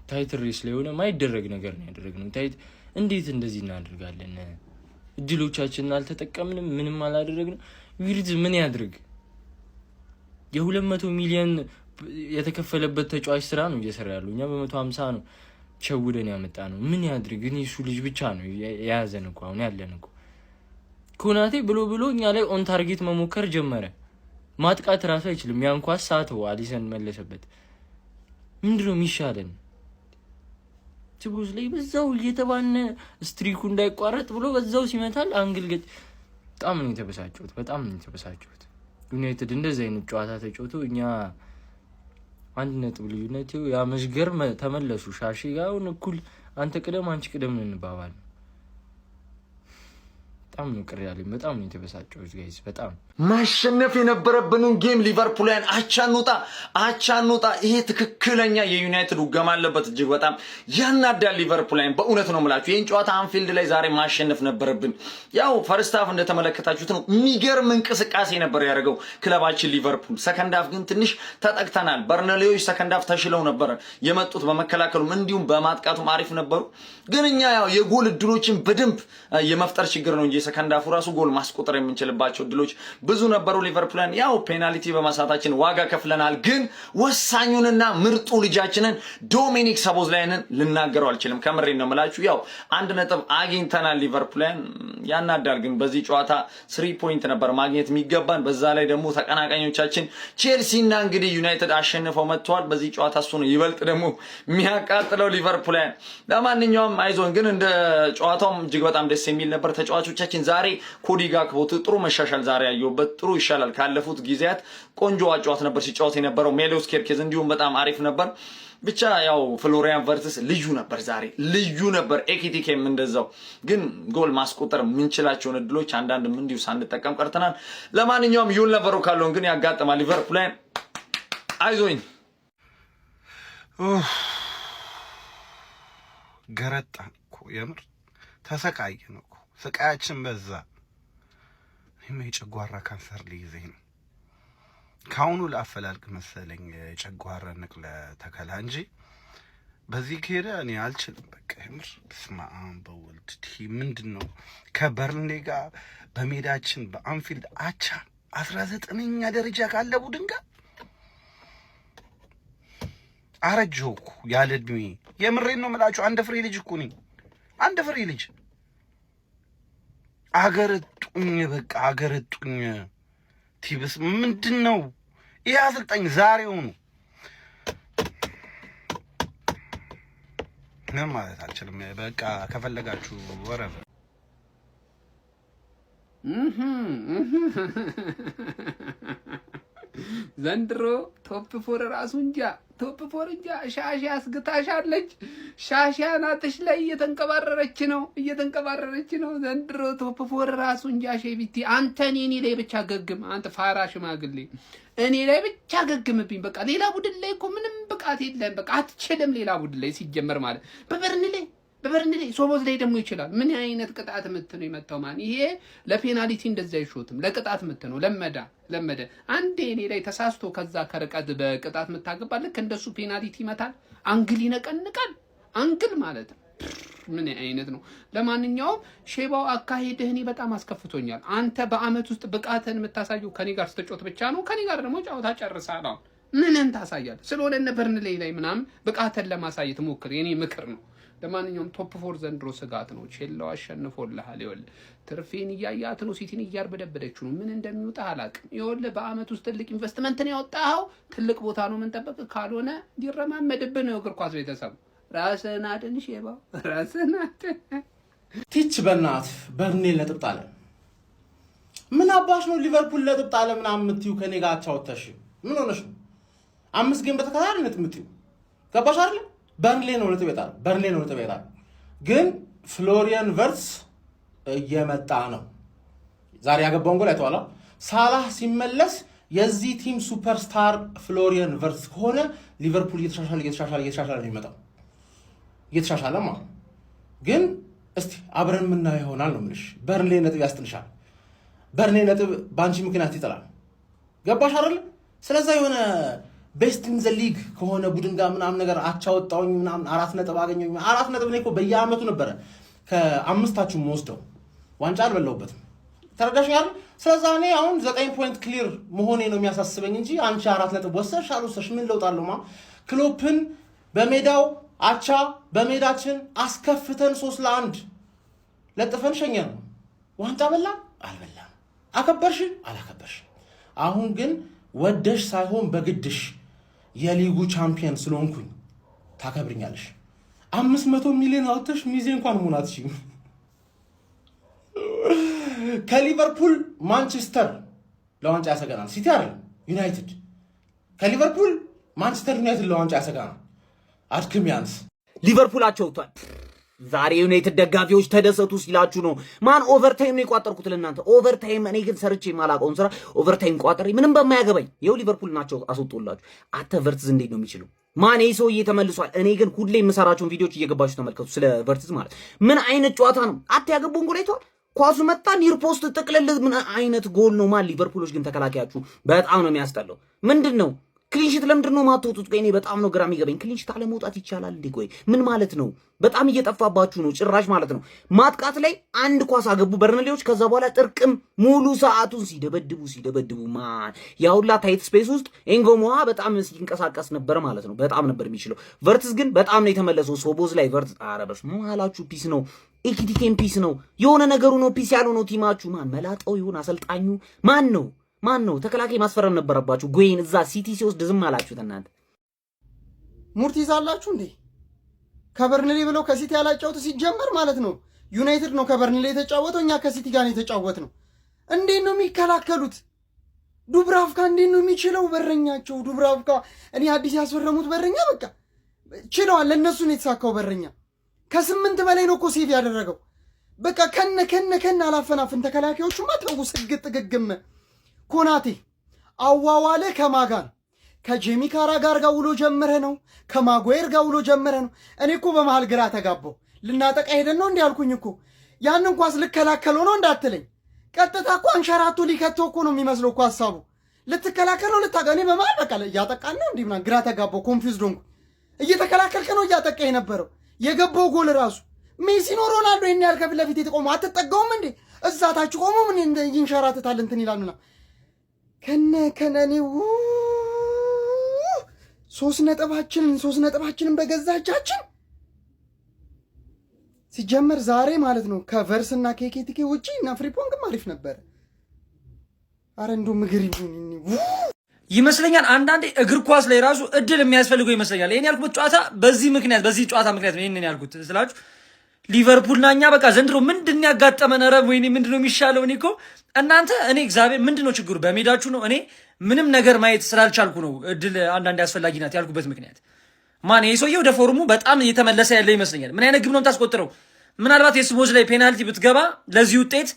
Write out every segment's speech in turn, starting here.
ታይትል ሬስ ላይ ሆነ ማይደረግ ነገር ነው ያደረግነው። ታይት እንዴት እንደዚህ እናደርጋለን? እድሎቻችንን አልተጠቀምንም፣ ምንም አላደረግንም። ዊርዝ ምን ያድርግ? የ200 ሚሊዮን የተከፈለበት ተጫዋች ስራ ነው እየሰራ ያለው። እኛ በ150 ነው ቸውደን ያመጣ ነው። ምን ያድርግ? እኔ እሱ ልጅ ብቻ ነው የያዘን እኮ አሁን ያለን እኮ። ኮናቴ ብሎ እኛ ላይ ኦን ታርጌት መሞከር ጀመረ። ማጥቃት ራሱ አይችልም። ያን ኳስ ሳተው አሊሰን መለሰበት። ምንድነው የሚሻለን? ቲቦዝ ላይ በዛው እየተባነ ስትሪኩ እንዳይቋረጥ ብሎ በዛው ሲመታል አንግል ገጭ። በጣም ነው የተበሳጨሁት። ዩናይትድ እንደዚህ አይነት ጨዋታ ተጫውቶ እኛ 1 ልዩነት ያ መስገር ተመለሱ። ሻሺ ጋር እኩል አንተ ቅደም አንቺ ቅደም እንባባል። በጣም ነው ቅር ያለኝ። በጣም ነው የተበሳጨሁት ጋይስ። በጣም ማሸነፍ የነበረብንን ጌም ሊቨርፑልን አቻንውጣ። ይሄ ትክክለኛ የዩናይትድ ውገማ አለበት። እጅግ በጣም ያናዳል ሊቨርፑልን። በእውነት ነው የምላችሁ። ይሄን ጨዋታ አንፊልድ ላይ ዛሬ ማሸነፍ ነበረብን። ያው ፈርስት ሃፍ እንደተመለከታችሁት ነው የሚገርም እንቅስቃሴ ነበር ያደረገው ክለባችን ሊቨርፑል። ሰከንድ ሃፍ ግን ትንሽ ተጠቅተናል። በርነሌዎች ሰከንድ ሃፍ ተሽለው ነበር የመጡት። በመከላከሉም እንዲሁም በማጥቃቱም አሪፍ ነበሩ። ግን እኛ ያው የጎል እድሎችን በደንብ የመፍጠር ችግር ነው እንጂ ሰከንድ ሃፉ ራሱ ጎል ማስቆጠር የምንችልባቸው እድሎች ብዙ ነበሩ። ሊቨርፑልን ያው ፔናልቲ በማሳታችን ዋጋ ከፍለናል። ግን ወሳኙንና ምርጡ ልጃችንን ዶሚኒክ ሰቦዝላይንን ልናገረው አልችልም። ከምሬን ነው የምላችሁ። ያው 1 ነጥብ አግኝተናል። ሊቨርፑልን ያናዳል። ግን በዚህ ጨዋታ 3 ፖይንት ነበር ማግኘት የሚገባን። በዛ ላይ ደግሞ ተቀናቃኞቻችን ቼልሲና እንግዲህ ዩናይትድ አሸንፈው መጥተዋል። በዚህ ጨዋታ እሱ ነው ይበልጥ ደግሞ የሚያቃጥለው ሊቨርፑልን። ለማንኛውም አይዞን። ግን እንደ ጨዋታውም እጅግ በጣም ደስ የሚል ነበር። ተጫዋቾቻችን ዛሬ ኮዲ ጋክፖ ጥሩ መሻሻል ዛሬ ያየሁበት ጥሩ ይሻላል ካለፉት ጊዜያት። ቆንጆ አጫዋት ነበር ሲጫወት የነበረው። ሜሎስ ኬርኬዝ እንዲሁም በጣም አሪፍ ነበር። ብቻ ያው ፍሎሪያን ቨርትስ ልዩ ነበር ዛሬ ልዩ ነበር። ኤኪቲኬም እንደዛው። ግን ጎል ማስቆጠር የምንችላቸውን እድሎች አንዳንድም እንዲሁ ሳንጠቀም ቀርተናል። ለማንኛውም ዩል ነበሩ ካለውን ግን ያጋጥማል። ሊቨርፑልን አይዞኝ። ገረጣን እኮ የምር ተሰቃየን እኮ። ስቃያችን በዛ። እኔም የጨጓራ ካንሰር ሊይዘኝ ነው። ካሁኑ ላፈላልግ መሰለኝ የጨጓራ ንቅለ ተከላ እንጂ በዚህ ከሄደ እኔ አልችልም። በቃ የምር በስመ አብ በወልድ ምንድነው ከበርንሌ ጋር በሜዳችን በአንፊልድ አቻ 19ኛ ደረጃ ካለ ቡድን ጋር አረጀሁ እኮ ያለ እድሜ። የምሬን ነው የምላችሁ። አንድ ፍሬ ልጅ እኮ ነኝ። አንድ ፍሬ ልጅ አገረጡኝ። በቃ አገረጡኝ። ቲብስ ምንድነው ይሄ? አሰልጣኝ ዛሬው ነው ምን ማለት አልችልም። በቃ ከፈለጋችሁ ወረበ ዘንድሮ ቶፕ 4 ራሱ እንጃ ቶፕ 4 እንጃ። ሻሻ አስግታሻለች። ሻሻ ናትሽ ላይ እየተንቀባረረች ነው ዘንድሮ ቶፕ 4 ራሱ እንጃ። ሼቢቲ አንተ እኔ ላይ ብቻ ገግም። አንተ ፋራ ሽማግሌ እኔ ላይ ብቻ ገግምብኝ። በቃ ሌላ ቡድን ላይ እኮ ምንም ብቃት የለም። በቃ አትችልም ሌላ ቡድን ላይ ሲጀመር ማለት በበርንሌ ሶቦዝ ላይ ደግሞ ይችላል። ምን አይነት ቅጣት ምት ነው የመታው? ማን ይሄ ለፔናልቲ እንደዛ ይሾትም ለቅጣት ምት ነው። ለመደ አንዴ እኔ ላይ ተሳስቶ ከዛ ከርቀት በቅጣት ምታገባ ልክ እንደሱ ፔናልቲ ይመታል። አንግል ይነቀንቃል። አንግል ማለት ምን አይነት ነው? ለማንኛውም ሼባው አካሄድህ እኔ በጣም አስከፍቶኛል። አንተ በአመት ውስጥ ብቃትን የምታሳየው ከኔ ጋር ስትጮት ብቻ ነው። ከኔ ጋር ደግሞ ጫውታ ጨርሳል። አሁን ምንም ታሳያለህ? ስለሆነ በርንሌ ላይ ምናምን ብቃትን ለማሳየት ሞክር። የኔ ምክር ነው። ለማንኛውም ቶፕ 4 ዘንድሮ ስጋት ነው። ቼላው አሸንፎልሃል። ይኸውልህ ትርፌን እያያት ነው። ሲቲን እያርበደበደች ነው። ምን እንደሚወጣ አላውቅም። ይኸውልህ በአመት ውስጥ ትልቅ ኢንቨስትመንት ነው ያወጣኸው። ትልቅ ቦታ ነው የምንጠብቅ። ካልሆነ ሊረማመድብህ ነው። እግር ኳስ ቤተሰብ ራስህን አድን። ሼባው ራስህን አድን። ቲች በእናት በርንሌ ነጥብ ጣለ። ምን አባሽ ነው ሊቨርፑል ነጥብ ጣለ ምናምን የምትይው? ከኔ ጋር አቻወተሽ ምን ሆነሽ ነው? 5 ጌም በተከታታይ ነጥብ የምትይው ገባሽ አይደል? በርንሌ ነው ነጥብ የጣለው። ግን ፍሎሪያን ቨርትስ እየመጣ ነው። ዛሬ ያገባውን ጎል አይተዋል። ሳላህ ሲመለስ የዚህ ቲም ሱፐርስታር ፍሎሪያን ቨርትስ ከሆነ ሊቨርፑል እየተሻሻለ ነው የሚመጣው። እየተሻሻለ ማለት ግን እስቲ አብረን የምናየው ይሆናል ነው የምልሽ። በርንሌ ነጥብ ያስጥልሻል። በርንሌ ነጥብ በአንቺ ምክንያት ይጥላል። ገባሽ አይደል? ስለዛ የሆነ ቤስት ኢን ዘ ሊግ ከሆነ ቡድን ጋር ምናምን ነገር አቻ ወጣሁኝ ምናምን 4 ነጥብ አገኘሁኝ። 4 ነጥብ እኔ እኮ በየአመቱ ነበረ ከአምስታችሁ ወስደው ዋንጫ አልበላሁበትም። ተረዳሽኛል? ስለዚህ እኔ አሁን 9 ፖይንት ክሊር መሆኔ ነው የሚያሳስበኝ እንጂ አንቺ 4 ነጥብ ወሰድሽ አልወሰድሽ ምን ለውጥ አለው? ክሎፕን በሜዳው አቻ በሜዳችን አስከፍተን 3-1 ለጥፈን ሸኘን። ዋንጫ በላ አልበላም፣ አከበርሽ አላከበርሽ። አሁን ግን ወደሽ ሳይሆን በግድሽ የሊጉ ቻምፒየን ስለሆንኩኝ ታከብርኛለሽ። 500 ሚሊዮን አውጥተሽ ሚዜ እንኳን ሙላት ሺ ከሊቨርፑል ማንቸስተር ለዋንጫ ያሰጋናል። ሲቲ አይደለም ዩናይትድ። ከሊቨርፑል ማንቸስተር ዩናይትድ ለዋንጫ ያሰጋናል። አድክሚያንስ ሊቨርፑል አቸውቷል። ዛሬ ዩናይትድ ደጋፊዎች ተደሰቱ ሲላችሁ ነው። ማን ኦቨርታይም ነው የቋጠርኩት ለእናንተ ኦቨርታይም። እኔ ግን ሰርቼ የማላውቀውን ስራ ኦቨርታይም ቋጠሬ ምንም በማያገባኝ ይኸው ሊቨርፑል ናቸው አስወጡላችሁ። አተ ቨርትዝ እንዴት ነው የሚችለው? ማን ይሄ ሰውዬ ተመልሷል። እኔ ግን ሁሌ የምሰራቸውን ቪዲዮዎች እየገባችሁ ተመልከቱ። ስለ ቨርትዝ ማለት ምን አይነት ጨዋታ ነው? አተ ያገቡን ጎል አይተዋል። ኳሱ መጣ ኒር ፖስት ጥቅልል ምን አይነት ጎል ነው? ማን ሊቨርፑሎች ግን ተከላካያችሁ በጣም ነው የሚያስጠላው። ምንድን ነው ክሊንሺት ለምንድን ነው ማትወጡት? ቆይ እኔ በጣም ነው ግራ የሚገባኝ። ክሊንሺት አለመውጣት ይቻላል እንዴ? ቆይ ምን ማለት ነው? በጣም እየጠፋባችሁ ነው ጭራሽ ማለት ነው። ማጥቃት ላይ አንድ ኳስ አገቡ በርንሌዎች። ከዛ በኋላ ጥርቅም ሙሉ ሰዓቱን ሲደበድቡ ማን ያውላ ታይት ስፔስ ውስጥ ኤንጎሞዋ በጣም ሲንቀሳቀስ ነበር ማለት ነው። በጣም ነበር የሚችለው። ቨርትዝ ግን በጣም ነው የተመለሰው። ሶቦዝ ላይ ቨርትዝ አረበሽ መሀላችሁ ፒስ ነው። ኢኪቲኬን ፒስ ነው። የሆነ ነገሩ ነው ፒስ ያልሆነው ቲማችሁ። ማን መላጣው ይሁን አሰልጣኙ ማን ነው? ተከላካይ ማስፈረም ነበረባችሁ። ጎይን እዛ ሲቲ ሲወስድ ዝም አላችሁት እናንተ። ሙርት ይዛላችሁ እንዴ? ከበርንሌ ብለው ከሲቲ ያላጫወቱ ሲጀመር ማለት ነው። ዩናይትድ ነው ከበርንሌ የተጫወተው፣ እኛ ከሲቲ ጋር ነው የተጫወትነው። እንዴት ነው የሚከላከሉት? ዱብራቭካ እንዴት ነው የሚችለው? በረኛቸው ዱብራቭካ እኔ አዲስ ያስፈረሙት በረኛ በቃ ችለዋል። ለእነሱ ነው የተሳካው በረኛ። ከ8 በላይ ነው እኮ ሴቭ ያደረገው። በቃ ከነ አላፈናፍን ተከላካዮቹማ ተው ስግጥ ግግም። ኮናቴ አዋዋለ ከማጋን ከጄሚ ካራጋር ጋር ውሎ ጀምረ ነው፣ ከማጓየር ጋር ውሎ ጀምረ ነው። እኔ እኮ በመሃል ግራ ተጋባው። ልናጠቃ ሄደን ነው እንዲህ አልኩኝ እኮ። ያንን ኳስ ልከላከለው ነው እንዳትለኝ። ቀጥታ እኮ አንሸራቶ ሊከተው እኮ ነው የሚመስለው እኮ ሀሳቡ። ልትከላከለው እኔ በመሃል በቃ እያጠቃን ነው እንዲህ ምናምን ግራ ተጋባው። ኮንፊውዝድ ሆንኩ። እየተከላከልክ ነው እያጠቃ የነበረው። የገባው ጎል ራሱ ሜሲ ነው ሮናልዶ ይሄን ያህል ከፊት ለፊት የተቆመው አትጠጋውም እንዴ? እዛ ታች ቆሞ ምን ይንሸራተታል እንትን ይላሉና ከነኔ 3 ነጥባችንን በገዛ እጃችን ሲጀመር ዛሬ ማለት ነው። ከቨርስና ከኬቲኬ ውጪ እና ፍሪፖንግም አሪፍ ነበር። አረ እንደው ምግር ይመስለኛል አንዳንዴ እግር ኳስ ላይ ራሱ እድል የሚያስፈልገው ይመስለኛል። ይሄን ያልኩት ጨዋታ በዚህ ጨዋታ ምክንያት ነው ይሄን ያልኩት ስላችሁ ሊቨርፑልና እኛ በቃ ዘንድሮ ምንድን ያጋጠመን? ኧረ ወይኔ ምንድነው የሚሻለው? እኔ እኮ እናንተ እኔ እግዚአብሔር ምንድነው ችግሩ? በሜዳችሁ ነው። እኔ ምንም ነገር ማየት ስላልቻልኩ ነው እድል አንዳንዴ አስፈላጊ ናት ያልኩበት ምክንያት። ማን ይሄ ሰውዬ ወደ ፎርሙ በጣም እየተመለሰ ያለ ይመስለኛል። ምን አይነት ግብ ነው የምታስቆጥረው? ምናልባት የስሞዝ ላይ ፔናልቲ ብትገባ ለዚህ ውጤት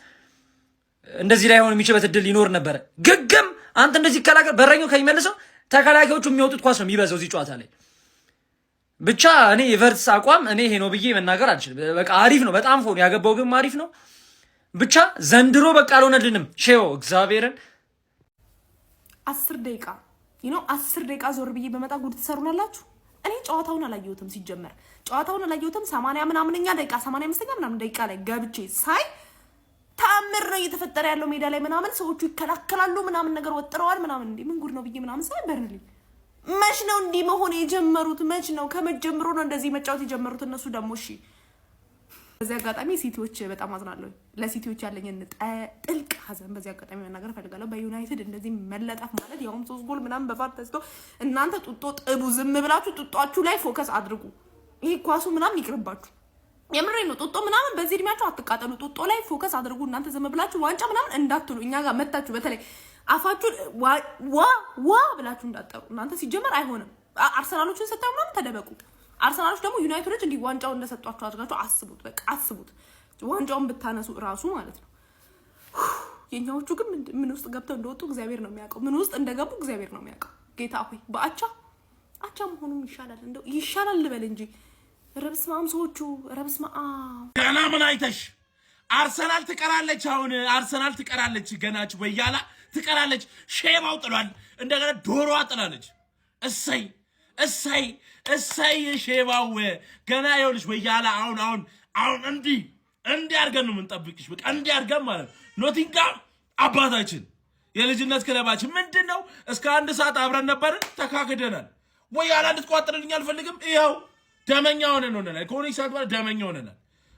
እንደዚህ ላይ ሆነ የሚችበት እድል ይኖር ነበረ። ግግም አንተ እንደዚህ ከላከ በረኛው ከሚመልሰው ተከላካዮቹ የሚወጡት ኳስ ነው የሚበዛው እዚህ ጨዋታ ላይ። ብቻ እኔ የቨርትስ አቋም እኔ ይሄ ነው ብዬ መናገር አልችልም። በቃ አሪፍ ነው በጣም ፎን ያገባው ግን አሪፍ ነው። ብቻ ዘንድሮ በቃ አልሆነልንም። ሼው እግዚአብሔርን 10 ደቂቃ ዞር ብዬ በመጣ ጉድ ትሰሩናላችሁ። እኔ ጨዋታውን አላየሁትም። ሲጀመር ጨዋታውን አላየሁትም። 80 ምናምንኛ ደቂቃ 85ኛ ምናምን ደቂቃ ላይ ገብቼ ሳይ ታምር ነው እየተፈጠረ ያለው ሜዳ ላይ ምናምን ሰዎቹ ይከላከላሉ ምናምን ነገር ወጥረዋል ምናምን እንዴ ምን ጉድ ነው ብዬ ምናምን ሳይ በርንሊ መች ነው እንዲህ መሆን የጀመሩት? መች ነው ከመጀመሩ ነው እንደዚህ መጫወት የጀመሩት? እነሱ ደግሞ እሺ። በዚህ አጋጣሚ ሲቲዎች በጣም አዝናለሁ። ለሲቲዎች ያለኝን ጥልቅ ሀዘን በዚህ አጋጣሚ መናገር ፈልጋለሁ። በዩናይትድ እንደዚህ መለጣፍ ማለት ያውም 3 ጎል ምናምን በቫር ተስቶ እናንተ ጡጦ ጥቡ ዝም ብላችሁ ጡጧችሁ ላይ ፎከስ አድርጉ። ይሄ ኳሱ ምናምን ይቅርባችሁ። የምሬ ነው። ጡጦ ምናምን በዚህ እድሜያችሁ አትቃጠሉ። ጡጦ ላይ ፎከስ አድርጉ። እናንተ ዝም ብላችሁ ዋንጫ ምናምን እንዳትሉ እኛ ጋር መታችሁ በተለይ አፋችሁ ዋ ብላችሁ እንዳጠሩ እናንተ ሲጀመር አይሆንም። አርሰናሎችን ስታዩ ምናምን ተደበቁ። አርሰናሎች ደግሞ ዩናይትዶች እንዲህ ዋንጫውን እንደሰጧችሁ አድርጋችሁ አስቡት። በቃ አስቡት ዋንጫውን ብታነሱ ራሱ ማለት ነው። የኛዎቹ ግን ምን ውስጥ ገብተው እንደወጡ እግዚአብሔር ነው የሚያውቀው። ምን ውስጥ እንደገቡ እግዚአብሔር ነው የሚያውቀው። ጌታ ሆይ በአቻ መሆኑም ይሻላል። እንደው ይሻላል ልበል እንጂ ረብስማም ሰዎቹ ረብስማም ገና ምን አይተሽ አርሰናል ትቀራለች። አሁን አርሰናል ትቀራለች። ገናች ወያላ ትቀራለች። ሼባው ጥሏል። እንደገና ዶሮዋ ጥላለች። እሰይ እሰይ እሰይ ሼባው ገና ይኸውልሽ ወያላ አሁን እንዲህ አድርገን ነው የምንጠብቅሽ። በቃ እንዲህ አድርገን ማለት ኖቲንጋም አባታችን የልጅነት ክለባችን ምንድነው እስከ 1 ሰዓት አብረን ነበርን፣ ተካክደናል። ወያላ እንድትቋጥርልኝ አልፈልግም። ይኸው ደመኛ ሆነናል። ከሆነ ሰዓት በኋላ ደመኛ ሆነናል።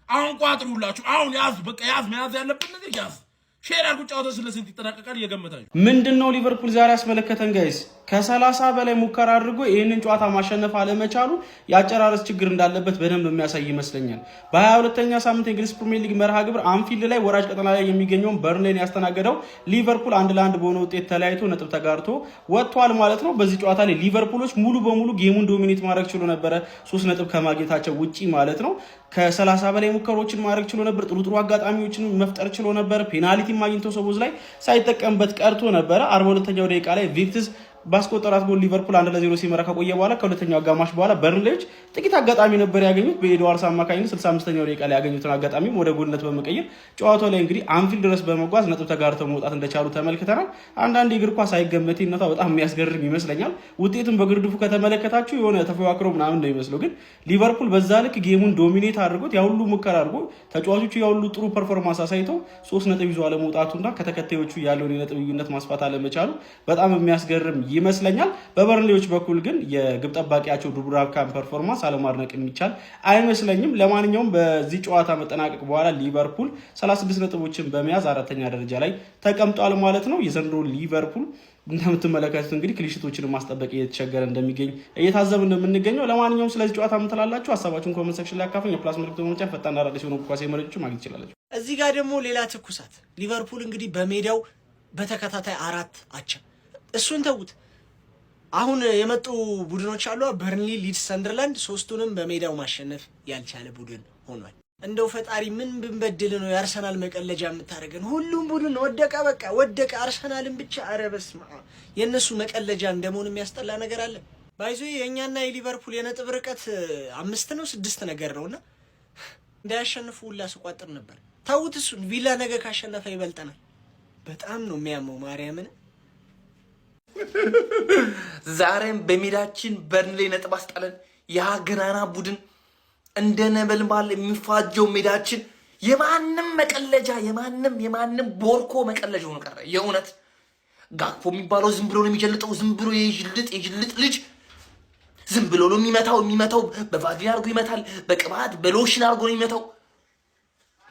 አሁን ቋጥሩላችሁ። አሁን ያዝ፣ በቃ ያዝ፣ መያዝ ያለብን ነገር ያዝ። ሼር አድርጉ። ጨዋታው ስለስንት ይጠናቀቃል እየገመታችሁ ምንድነው? ሊቨርፑል ዛሬ ያስመለከተን ጋይስ ከ30 በላይ ሙከራ አድርጎ ይህንን ጨዋታ ማሸነፍ አለመቻሉ የአጨራረስ ችግር እንዳለበት በደንብ የሚያሳይ ይመስለኛል። በ22ኛ ሳምንት የእንግሊዝ ፕሪሚየር ሊግ መርሃ ግብር አንፊልድ ላይ ወራጅ ቀጠና ላይ የሚገኘውን በርንሌን ያስተናገደው ሊቨርፑል 1-1 በሆነ ውጤት ተለያይቶ ነጥብ ተጋርቶ ወጥቷል ማለት ነው። በዚህ ጨዋታ ላይ ሊቨርፑሎች ሙሉ በሙሉ ጌሙን ዶሚኔት ማድረግ ችሎ ነበረ፣ 3 ነጥብ ከማግኘታቸው ውጪ ማለት ነው። ከ30 በላይ ሙከራዎችን ማድረግ ችሎ ነበር። ጥሩ አጋጣሚዎችን መፍጠር ችሎ ነበር። ፔናልቲ ማግኝቶ ሰቦዝ ላይ ሳይጠቀምበት ቀርቶ ነበረ። 42ኛው ደቂቃ ላይ ቪክትስ ባስቆጠራት ጎል ሊቨርፑል 1-0 ሲመራ ከቆየ በኋላ ከሁለተኛው አጋማሽ በኋላ በርንሌዎች ጥቂት አጋጣሚ ነበር ያገኙት። በኤድዋርድስ አማካኝነት 65ኛው ደቂቃ ላይ ያገኙትን አጋጣሚ ወደ ጎልነት በመቀየር ጨዋታው ላይ እንግዲህ አንፊልድ ድረስ በመጓዝ ነጥብ ተጋርተው መውጣት እንደቻሉ ተመልክተናል። አንዳንድ የእግር ኳስ አይገመቴነቷ በጣም የሚያስገርም ይመስለኛል። ውጤቱን በግርድፉ ከተመለከታችሁ የሆነ ተፈዋክሮ ምናምን ነው ይመስለው፣ ግን ሊቨርፑል በዛ ልክ ጌሙን ዶሚኔት አድርጎት ያሁሉ ሙከራ አድርጎ ተጫዋቾቹ ያሁሉ ጥሩ ፐርፎርማንስ አሳይተው 3 ነጥብ ይዞ አለመውጣቱና ከተከታዮቹ ያለውን የነጥብ ልዩነት ማስፋት አለመቻሉ በጣም የሚያስገርም ይመስለኛል። በበርንሌዎች በኩል ግን የግብ ጠባቂያቸው ዱብራቭካን ፐርፎርማንስ አለማድነቅ የሚቻል አይመስለኝም። ለማንኛውም በዚህ ጨዋታ መጠናቀቅ በኋላ ሊቨርፑል 36 ነጥቦችን በመያዝ 4ኛ ደረጃ ላይ ተቀምጧል ማለት ነው። የዘንድሮ ሊቨርፑል እንደምትመለከቱት እንግዲህ ክሊሽቶችን ማስጠበቅ እየተቸገረ እንደሚገኝ እየታዘብ እንደምንገኘው። ለማንኛውም ስለዚህ ጨዋታ ምን ትላላችሁ? ሀሳባችሁን ኮሜንት ሴክሽን ላይ አካፍሉኝ። የፕላስ ምልክቱን በመጫን ፈጣን አዳዲስ የሆኑ ኳስ መረጃዎች ማግኘት ይችላላችሁ። እዚህ ጋር ደግሞ ሌላ ትኩሳት ሊቨርፑል እንግዲህ በሜዳው በተከታታይ 4 አቻ። እሱን ተውት። አሁን የመጡ ቡድኖች አሉ፣ በርንሊ፣ ሊድስ፣ ሰንደርላንድ። 3ቱንም በሜዳው ማሸነፍ ያልቻለ ቡድን ሆኗል። እንደው ፈጣሪ ምን ብንበድል ነው የአርሰናል መቀለጃ የምታደርገን? ሁሉም ቡድን ወደቀ፣ በቃ ወደቀ። አርሰናልን ብቻ ኧረ በስመ አብ የእነሱ መቀለጃ እንደመሆን የሚያስጠላ ነገር አለ። ባይዞ የእኛና የሊቨርፑል የነጥብ ርቀት 5 ነው 6 ነገር ነውና እንዳያሸንፉ ሁላ ስቋጥር ነበር። ታውት እሱን ቪላ ነገ ካሸነፈ ይበልጠናል። በጣም ነው የሚያመው ማርያምን። ዛሬም በሜዳችን በርንሌ ነጥብ አስጣለን። የሀገራና ቡድን እንደ ነበልባል የሚፋጀው ሜዳችን የማንም መቀለጃ የማንም ቦርኮ መቀለጃ ሆኖ ቀረ። የእውነት ጋክፖ የሚባለው ዝም ብሎ ነው የሚጀልጠው። ዝም ብሎ የጅልጥ ልጅ ዝም ብሎ ነው የሚመታው። በቫዝሊን አድርጎ ይመታል፣ በቅባት በሎሽን አድርጎ ነው የሚመታው።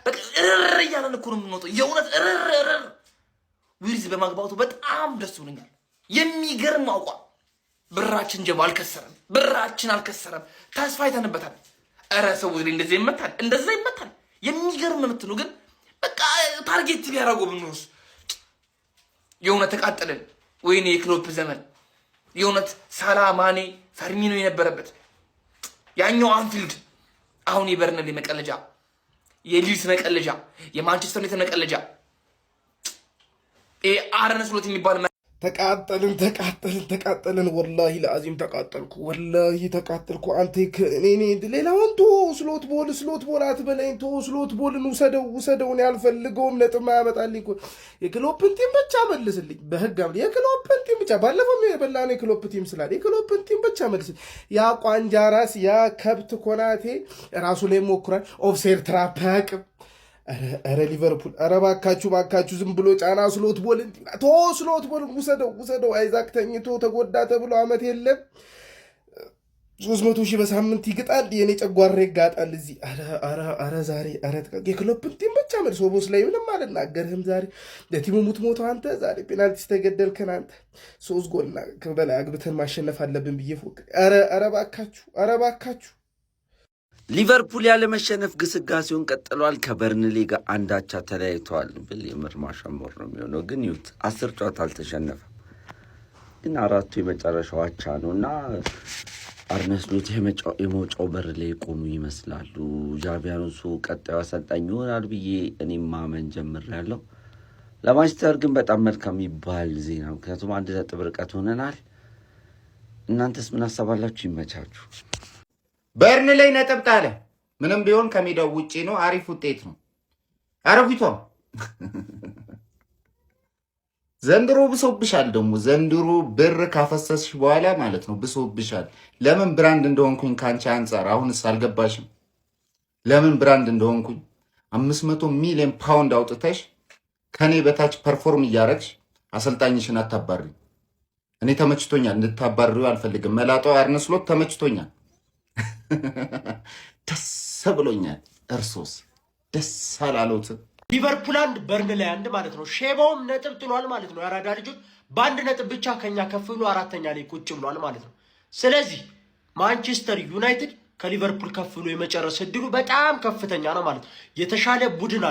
በቃ እርር እያለን እኮ ነው የምንወጣው። የእውነት እርር ዊርዝ በማግባቱ በጣም ደስ ብሎኛል። የሚገርም አቋም። ብራችን ጀባ አልከሰረም፣ ብራችን አልከሰረም። ተስፋ አይተንበታል። ኧረ ሰው እንደዚህ ይመታል፣ እንደዛ ይመታል። የሚገርም የምትሉ ግን በቃ ታርጌት ቢያደርጉ ብንወስ የእውነት ተቃጠልን። ወይኔ የክሎፕ ዘመን የእውነት ሳላ፣ ማኔ፣ ፈርሚኖ የነበረበት ያኛው አንፊልድ። አሁን የበርንሌ መቀለጃ፣ የሊድስ መቀለጃ፣ የማንቸስተር ዩናይትድ መቀለጃ አርነ ስሎት የሚባል ተቃጠልን። ወላሂ ለአዚም ተቃጠልኩ። አንተ እኔ ሌላውን ቶ ስሎት ቦል አትበለኝ። ቶ ስሎት ቦልን ውሰደው። እኔ አልፈልገውም። ነጥብ ማያመጣልኝ እኮ የክሎፕን ቲም ብቻ መልስልኝ። በህግ የክሎፕን ቲም ብቻ ባለፈው የበላነው የክሎፕ ቲም ስላለ የክሎፕን ቲም ብቻ መልስልኝ። ያ ቋንጃ ራስ ያ ከብት ኮናቴ ራሱ ላይ ሞክሯል። ኦፍሴር ትራፕ አያውቅም። ኧረ ሊቨርፑል ኧረ ባካችሁ ዝም ብሎ ጫና ስሎት ቦልን ውሰደው። አይዛክ ተኝቶ ተጎዳ ተብሎ አመት የለም 300,000 በሳምንት ይግጣል። የኔ ጨጓራ ይጋጣል እዚህ። ኧረ ዛሬ የክሎፕን ቲም ብቻ መልሶ ቦስ ላይ ምንም አልናገርህም። ዛሬ ለቲሙ ሙትሞቶ አንተ ዛሬ ፔናልቲ ተገደልከን አንተ። 3 ጎልና በላይ አግብተን ማሸነፍ አለብን ብዬ ፎክር። ኧረ ባካችሁ ሊቨርፑል ያለመሸነፍ ግስጋሴውን ቀጥሏል። ከበርንሌ ጋር 1 አቻ ተለያይተዋል ብል የምር ማሻሞር ነው የሚሆነው። ግን ይሁት 10 ጨዋታ አልተሸነፈም። ግን 4ቱ የመጨረሻው አቻ ነው እና አርነ ስሎት የመውጫው በር ላይ የቆሙ ይመስላሉ። ዣቪ አሎንሶ ቀጣዩ አሰልጣኝ ይሆናል ብዬ እኔም ማመን ጀምሬያለሁ። ለማንቸስተር ግን በጣም መልካም የሚባል ዜና፣ ምክንያቱም 1 ነጥብ ርቀት ሆነናል። እናንተስ ምን አሰባላችሁ? ይመቻችሁ። በርንሌ ነጥብ ጣለ። ምንም ቢሆን ከሜዳው ውጪ ነው። አሪፍ ውጤት ነው። አረፊቷ ዘንድሮ ብሶብሻል። ደግሞ ዘንድሮ ብር ካፈሰስሽ በኋላ ማለት ነው ብሶብሻል። ለምን ብራንድ እንደሆንኩኝ ካንቺ አንጻር አሁንስ አልገባሽም? ለምን ብራንድ እንደሆንኩኝ 500 ሚሊዮን ፓውንድ አውጥተሽ ከኔ በታች ፐርፎርም እያረግሽ አሰልጣኝሽን አታባሪ። እኔ ተመችቶኛል፣ እንድታባሪው አልፈልግም። መላጣው አርነ ስሎት ተመችቶኛል፣ ደስ ብሎኛል። እርሶስ ደስ አላለዎትም? ሊቨርፑል 1 በርንሌይ 1 ማለት ነው። ሼባውም ነጥብ ጥሏል ማለት ነው። ያራዳ ልጆች በአንድ ነጥብ ብቻ ከኛ ከፍ ብሎ 4ኛ ላይ ቁጭ ብሏል ማለት ነው። ስለዚህ ማንቸስተር ዩናይትድ ከሊቨርፑል ከፍ ብሎ የመጨረስ እድሉ በጣም ከፍተኛ ነው ማለት ነው። የተሻለ ቡድን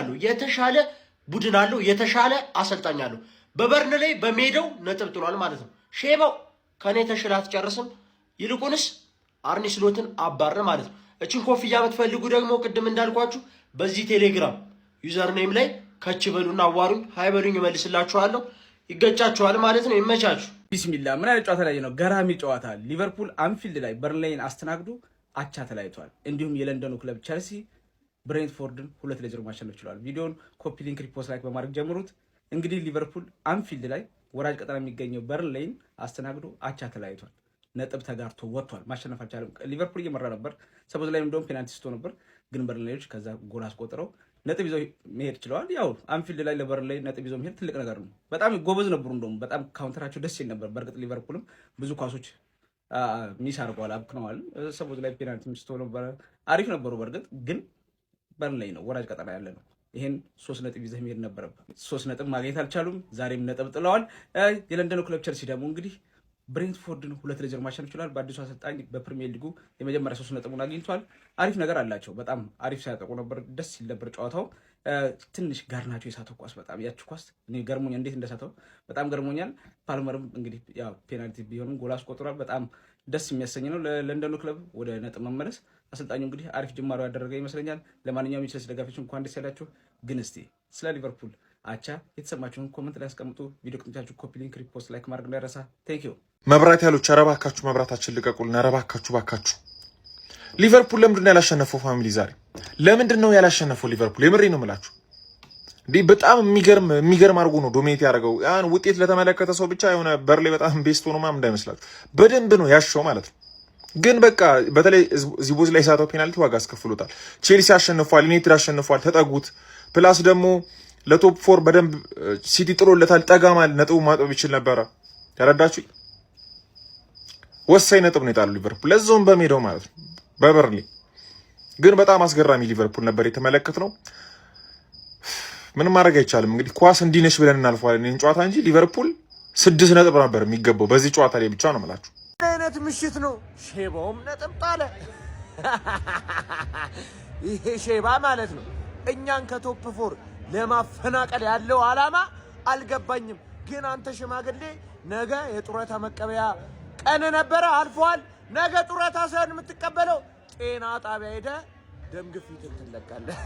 አለው፣ የተሻለ አሰልጣኝ አለው። በበርንሌይ በሜዳው ነጥብ ጥሏል ማለት ነው። ሼባው ከኔ ተሽላ አትጨርስም፣ ይልቁንስ አርኔ ስሎትን አባረ ማለት ነው። እችን ኮፍያ የምትፈልጉ ደግሞ ቅድም እንዳልኳችሁ በዚህ ቴሌግራም ዩዘር ኔም ላይ ከች በሉና አዋሩኝ፣ ሃይ በሉኝ፣ እመልስላችኋለሁ። ይገጫችኋል ማለት ነው። ይመቻችሁ። ቢስሚላ ምን አይነት ጨዋታ ላይ ነው? ገራሚ ጨዋታ። ሊቨርፑል አንፊልድ ላይ በርንሌይን አስተናግዶ አቻ ተለያይቷል። እንዲሁም የለንደኑ ክለብ ቸልሲ ብሬንትፎርድን 2-0 ማሸነፍ ችሏል። ቪዲዮውን ኮፒ ሊንክ፣ ሪፖስት፣ ላይክ በማድረግ ጀምሩት። እንግዲህ ሊቨርፑል አንፊልድ ላይ ወራጅ ቀጠና የሚገኘው በርንሌይን አስተናግዶ አቻ ተለያይቷል። ነጥብ ተጋርቶ ወጥቷል። ማሸነፍ አልቻለም። ሊቨርፑል እየመራ ነበር። ሰቦዝ ላይ እንደውም ፔናልቲ ስቶ ነበር፣ ግን በርንሌዮች ከዛ ጎል አስቆጥረው ነጥብ ይዘው መሄድ ችለዋል። ያው አንፊልድ ላይ ለበርንሌይ ነጥብ ይዘው መሄድ ትልቅ ነገር ነው። በጣም ጎበዝ ነበሩ። እንደውም በጣም ካውንተራቸው ደስ ይል ነበር። በእርግጥ ሊቨርፑልም ብዙ ኳሶች ሚስ አድርገዋል፣ አብክነዋል። ሰቦዝ ላይ ፔናልቲ ስቶ ነበረ። አሪፍ ነበሩ። በእርግጥ ግን በርንሌይ ነው ወራጅ ቀጠና ያለ ነው። ይሄን 3 ነጥብ ይዘህ መሄድ ነበረበት። 3 ነጥብ ማግኘት አልቻሉም። ዛሬም ነጥብ ጥለዋል። የለንደኑ ክለብ ቸልሲ ደግሞ እንግዲህ ብሬንትፎርድን 2-0 ማሸነፍ ይችላል። በአዲሱ አሰልጣኝ በፕሪሚየር ሊጉ የመጀመሪያ 3 ነጥቡን አግኝቷል። አሪፍ ነገር አላቸው። በጣም አሪፍ ሲያጠቁ ነበር። ደስ ሲል ነበር ጨዋታው። ትንሽ ጋርናቸው የሳተው ኳስ በጣም ያቺ ኳስ እኔ ገርሞኛል፣ እንዴት እንደሳተው በጣም ገርሞኛል። ፓልመርም እንግዲህ ያው ፔናልቲ ቢሆንም ጎል አስቆጥሯል። በጣም ደስ የሚያሰኝ ነው ለለንደኑ ክለብ ወደ ነጥብ መመለስ። አሰልጣኙ እንግዲህ አሪፍ ጅማሮ ያደረገ ይመስለኛል። ለማንኛውም የቸልሲ ደጋፊዎች እንኳን ደስ ያላችሁ። ግን እስቲ ስለ ሊቨርፑል አቻ የተሰማችሁን ኮመንት ላይ ያስቀምጡ። ቪዲዮ ቅንጫችሁ ኮፒ ሊንክ፣ ሪፖስት፣ ላይክ ማድረግ እንዳይረሳ። ቴንክ ዩ። መብራት ያሉት ኧረ እባካችሁ መብራታችን ልቀቁልን። ኧረ እባካችሁ ሊቨርፑል ለምንድን ነው ያላሸነፈው? ፋሚሊ ዛሬ ለምንድን ነው ያላሸነፈው ሊቨርፑል? የምሬ ነው የምላችሁ። እንዲህ በጣም የሚገርም አድርጎ ነው ዶሚኔት ያደረገው። ያን ውጤት ለተመለከተ ሰው ብቻ የሆነ በርንሌይ በጣም ቤስት ሆኖ ምናምን እንዳይመስላችሁ፣ በደንብ ነው ያሸው ማለት ነው። ግን በቃ በተለይ ዚቦዝ ላይ ሳተው ፔናልቲ ዋጋ አስከፍሎታል። ቼልሲ አሸንፏል፣ ዩናይትድ አሸንፏል፣ ተጠጉት። ፕላስ ደግሞ ለቶፕ 4 በደንብ ሲቲ ጥሎለታል። ጠጋማል፣ ነጥቡ ማጠብ ይችል ነበረ። ተረዳችሁ? ወሳኝ ነጥብ ነው የጣለው ሊቨርፑል፣ ለዛውም በሜዳው ማለት ነው በበርንሌይ። ግን በጣም አስገራሚ ሊቨርፑል ነበር የተመለከትነው። ምንም ማድረግ አይቻልም። እንግዲህ ኳስ እንዲነሽ ብለን እናልፈዋለን ይህን ጨዋታ እንጂ ሊቨርፑል 6 ነጥብ ነበር የሚገባው በዚህ ጨዋታ ላይ ብቻ ነው የምላችሁ። አይነት ምሽት ነው። ሼባውም ነጥብ ጣለ። ይሄ ሼባ ማለት ነው እኛን ከቶፕ 4 ለማፈናቀል ያለው ዓላማ አልገባኝም። ግን አንተ ሽማግሌ ነገ የጡረታ መቀበያ ቀን ነበረ፣ አልፏል። ነገ ጡረታ ሳይሆን የምትቀበለው ጤና ጣቢያ ሄደህ ደም ግፊትን ትለቃለህ።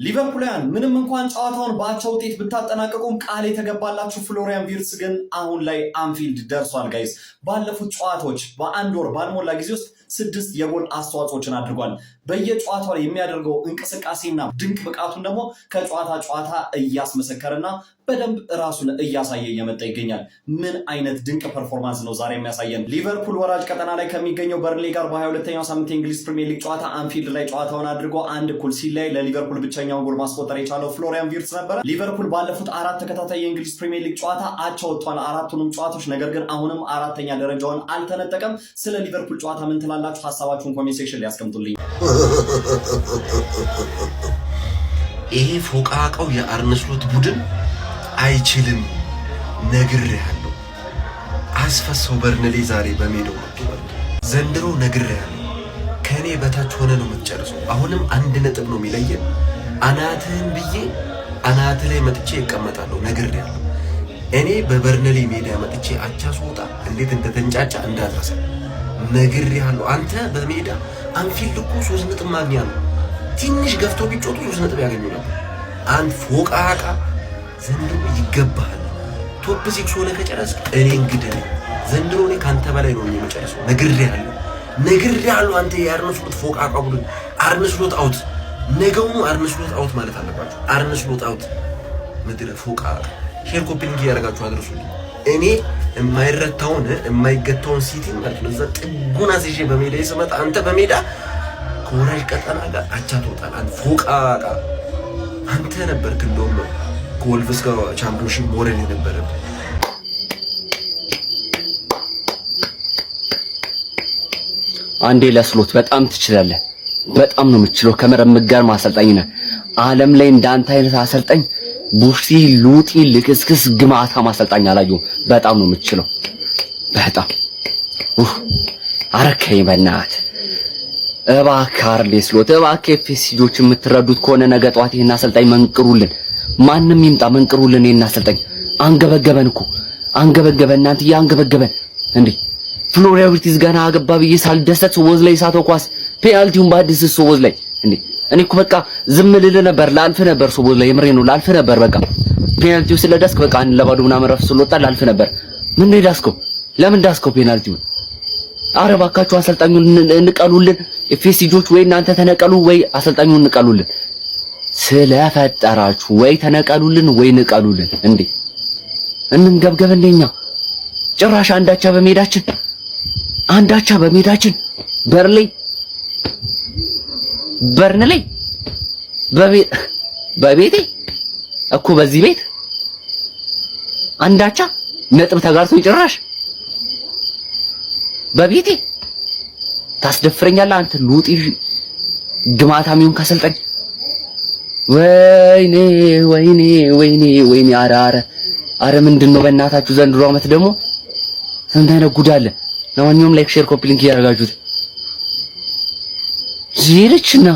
ሊቨርፑልያን ምንም እንኳን ጨዋታውን በአቻ ውጤት ብታጠናቀቁም ቃል የተገባላችሁ ፍሎሪያን ቪርትስ ግን አሁን ላይ አንፊልድ ደርሷል። ጋይስ ባለፉት ጨዋታዎች በአንድ ወር ባልሞላ ጊዜ ውስጥ 6 የጎል አስተዋጽኦችን አድርጓል። በየጨዋታው ላይ የሚያደርገው እንቅስቃሴና ድንቅ ብቃቱን ደግሞ ከጨዋታ ጨዋታ እያስመሰከረና በደንብ ራሱን እያሳየ እየመጣ ይገኛል። ምን አይነት ድንቅ ፐርፎርማንስ ነው ዛሬ የሚያሳየን። ሊቨርፑል ወራጅ ቀጠና ላይ ከሚገኘው በርንሌይ ጋር በ22ኛው ሳምንት የእንግሊዝ ፕሪሚየር ሊግ ጨዋታ አንፊልድ ላይ ጨዋታውን አድርጎ 1-1 ሲለያይ ለሊቨርፑል ብቸኛውን ጎል ማስቆጠር የቻለው ፍሎሪያን ቪርትስ ነበረ። ሊቨርፑል ባለፉት 4 ተከታታይ የእንግሊዝ ፕሪሚየር ሊግ ጨዋታ አቻ ወጥቷል፣ 4ቱንም ጨዋታዎች። ነገር ግን አሁንም 4ኛ ደረጃውን አልተነጠቀም። ስለ ሊቨርፑል ጨዋታ ምን ትላላችሁ? ሀሳባችሁን ኮሜንት ሴክሽን ላይ ያስቀምጡልኝ። ይሄ ፎቃቃው የአርነ ስሎት ቡድን አይችልም፣ ነግሬሃለሁ። አስፈሰው በርንሌይ ዛሬ በሜዳው መጥቷል። ዘንድሮ ነግሬሃለሁ፣ ከኔ በታች ሆነ ነው የምትጨርሰው። አሁንም 1 ነጥብ ነው የሚለየን። አናትህን ብዬ አናት ላይ መጥቼ እቀመጣለሁ። ነግሬሃለሁ። እኔ በበርንሌይ ሜዳ መጥቼ አቻ ስወጣ እንዴት እንደተንጫጫ እንዳትረሳ። ነግሬሃለሁ። አንተ በሜዳ አንፊልድ እኮ 3 ነጥብ ማግኛ ነው። ትንሽ ገፍቶ ቢጮቱ 3 ነጥብ ያገኙ ነበር። አንድ ፎቃቃ ዘንድሮ ይገባሃል። ቶፕ 6 ሆነ ከጨረስክ እኔ እንግዲህ ዘንድሮ እኔ ካንተ በላይ ነው የምጨርሰው። ነግሬሃለሁ። አንተ የአርነ ስሎት ፎቃቃ ቡድን አርነ ስሎት አውት፣ ነገውኑ አርነ ስሎት አውት ማለት አለባችሁ። አርነ ስሎት አውት። ምድረ ፎቃቃ ሼር ኮፒ ሊንክ እያደረጋችሁ አድርሱልኝ። እኔ የማይረታውን የማይገታውን ሲቲ ማለት ነው እዛ ጥጉን አስይዤ በሜዳ ስመጣ አንተ በሜዳ ከወራጅ ቀጠና ጋር አቻ ትወጣለህ። ፎቃቃ አንተ ነበርክ እንደውም ከወልቭስ ጋር ቻምፒዮንሺፕ ሞሬል የነበረብህ። አንዴ ለስሎት በጣም ትችላለህ። በጣም ነው የምትችለው። ከመረምት ጋር ማሰልጣኝ ነህ። ዓለም ላይ እንዳንተ አይነት አሰልጣኝ ቡሽቲ ሉጢ ልክስክስ ግማታ ማሰልጣኝ አላየሁም። በጣም ነው የምትችለው። በጣም አረከኝ። በእናትህ እባክህ አርሌ ስሎት እባክህ ኤፍኤስሲጆች የምትረዱት ከሆነ ነገ ጠዋት ይሄን አሰልጣኝ መንቅሩልን። ማንም ይምጣ መንቅሩልን። ይሄን አሰልጣኝ አንገበገበን እኮ አንገበገበን። እናንተ አንገበገበን እንዴ! ፍሎሪያን ቪርትዝ ገና አገባ ብዬ ሳልደሰት ሶቦዝ ላይ ሳተው ኳስ ፔናልቲውን ባዲስ ሶቦዝ ላይ እንዴ! እኔ እኮ በቃ ዝም ልል ነበር፣ ላልፍ ነበር። ሶቦዝ ላይ የምሬ ነው ላልፍ ነበር። በቃ ፔናልቲው ስለዳስክ በቃ አንድ ለባዶ ምናምን ረፍ ስለወጣ ላልፍ ነበር። ምን ነው ዳስከው? ለምን ዳስከው ፔናልቲውን? ኧረ እባካችሁ አሰልጣኙን እንቀሉልን። ኤፍኤስሲጆች ወይ እናንተ ተነቀሉ ወይ አሰልጣኙን እንቀሉልን። ስለፈጠራችሁ ወይ ተነቀሉልን ወይ ንቀሉልን። እንዴ እንንገብገብ እንደኛ ጭራሽ አንዳቻ በሜዳችን በርንሌይ በቤቴ እኮ በዚህ ቤት አንዳቻ ነጥብ ተጋርቶኝ ጭራሽ በቤቴ ታስደፍረኛለህ አንተ ሉጢ ግማታሚውን ካሰልጣኝ። ወይኔ አረ ምንድነው በእናታችሁ ዘንድሮ ዓመት ደግሞ ስንት አይነት ጉድ አለ። ለማንኛውም ላይክ ሼር ኮፒ ሊንክ እያደረጋችሁት ዚልችና